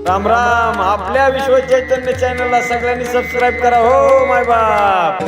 राम राम. आपल्या विश्व चैतन्य चॅनलला सगळ्यांनी सबस्क्राईब करा हो माय बाप.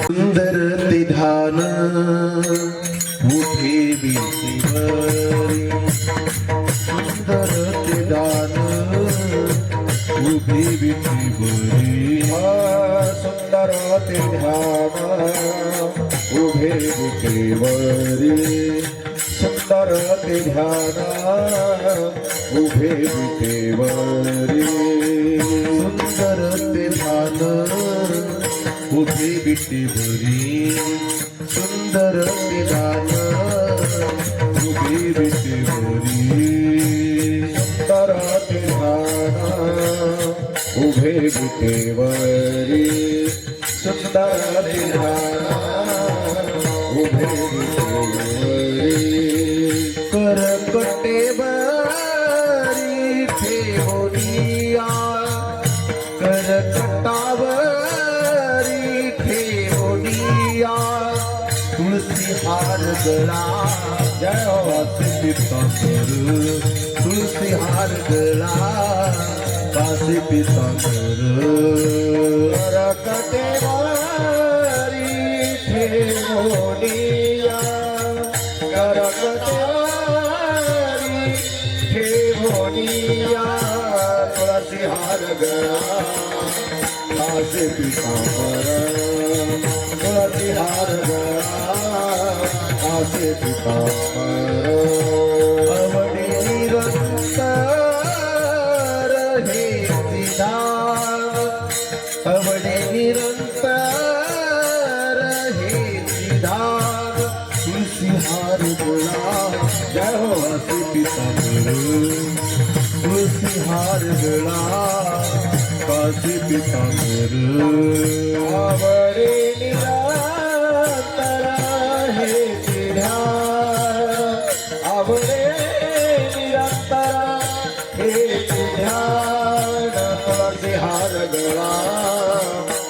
सुंदर ते ध्यान उठे भीतीवरी, सुंदर ते ध्यान उभे भीतीवरी, सुंदर ते ध्यान उभे भीतीवरी, सुंदर ते ध्यान उभे भीतीवरी, सुंदर ते ध्यान उभे भीतीवरी, सुंदर ते ध्यान उभे भीतीवरी, सुंदर ते ध्यान उभे भीतीवरी, सुंदर ते ध्यान उभे भीतीवरी, करकटेवरी ठेवोनिया, करकटावरी ठेवोनिया, तुलसी हार गला जय वासी पितांबर, तुलसी हार गला वासी पितांबर, करकटेवरी ठेवोनिया, करकटेवरी ठेवोनिया, तुलसी हार गला वासी पितांबर, तुलसी हार गला वासी पितांबर, अवडी निरंतर हे विधान, अवडी निरंतर हे विधान, तुलसी हार गला जय हो वासी पितांबर, तुलसी हार गला वासी पितांबर, आवडे निरंतर हे ध्यान, आवडे निरंतर हे ध्यान, तुलसी हार गला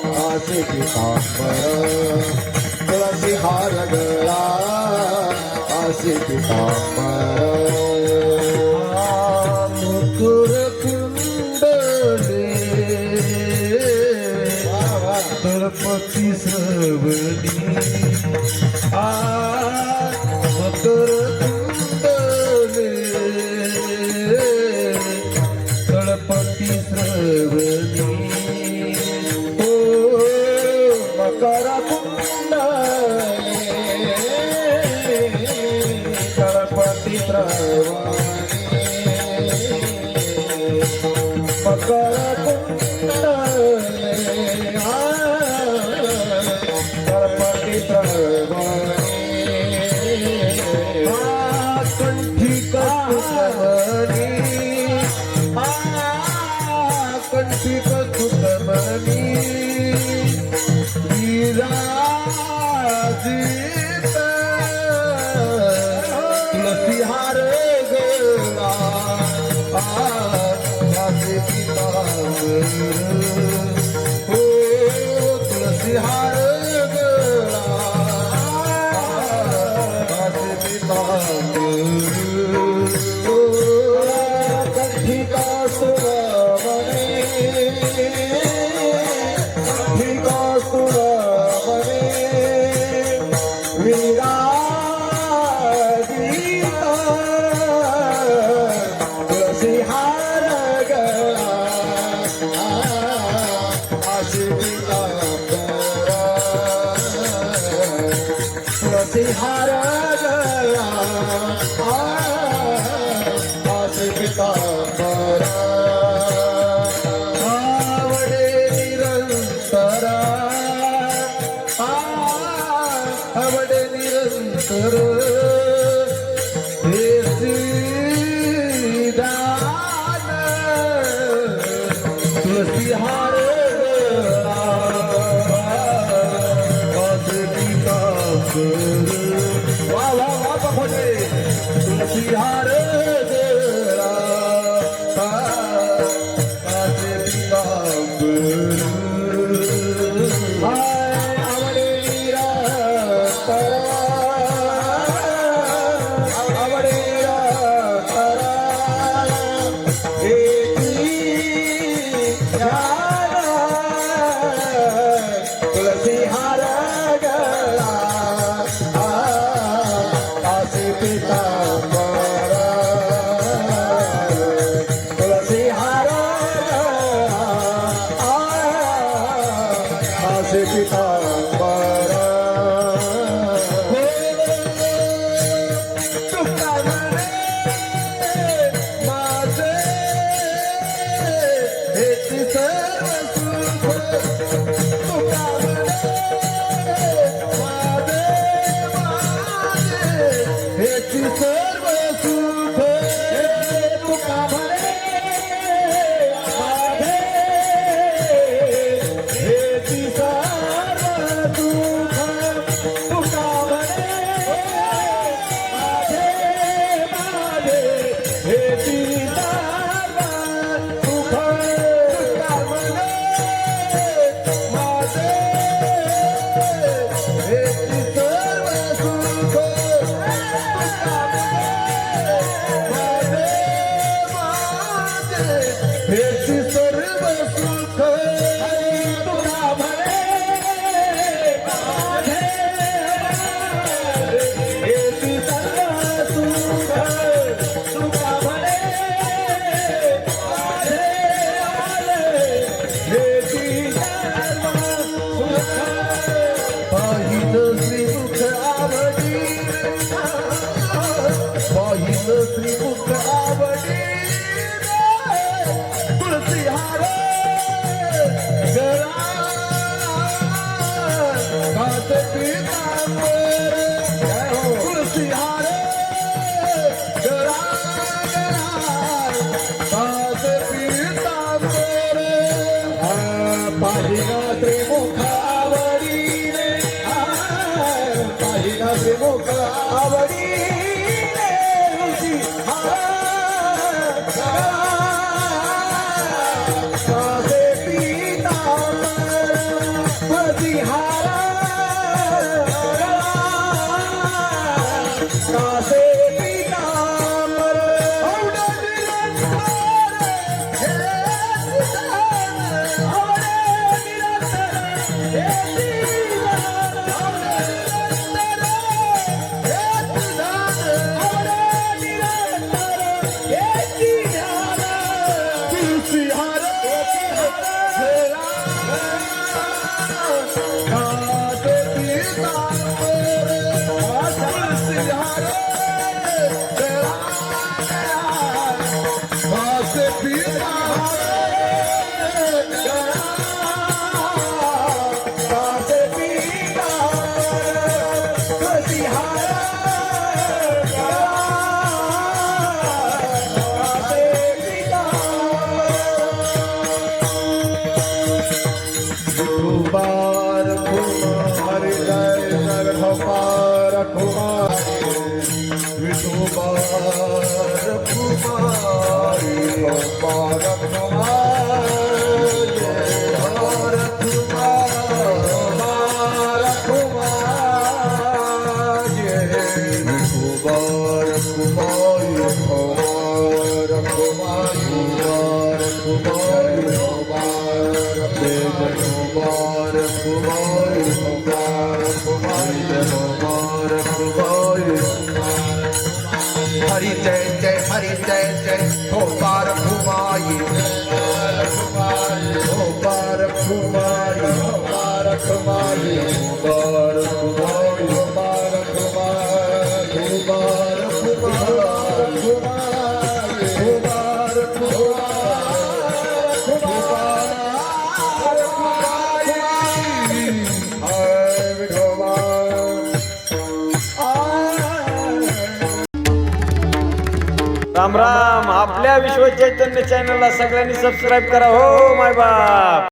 वासी पितांबर, तुलसी हार गला वासी पितांबर, मुकुर कुंडले तळपती श्रवणी, मकर कुंडले तळपती श्रवणी, ओ मकर कुंडले तळपती श्रवणी, मकर कुंडले तळपती श्रवणी, कंठी कस्तुतमणी, कंठी कस्तुतमणी, विराजित तुलसी हार गला दान तुलसी हार वा वा वा पाखोटे तुलसी हार श्रीमुख आवडी तुलसी हार गळा घात पीतांबर तुलसी हार गळा घात पीतांबर पाहिला श्रीमुख आवडी पाहिला श्रीमुख आवडी हरि जय जय हरि जय जय हो पार कुमारी हो पार कुमारी हो पार कुमारी हो पार कुमारी हो पार कुमारी हो पार कुमारी हो पार कुमारी राम राम. आपल्या विश्व चैतन्य चॅनलला सगळ्यांनी सबस्क्राईब करा हो माय बाप.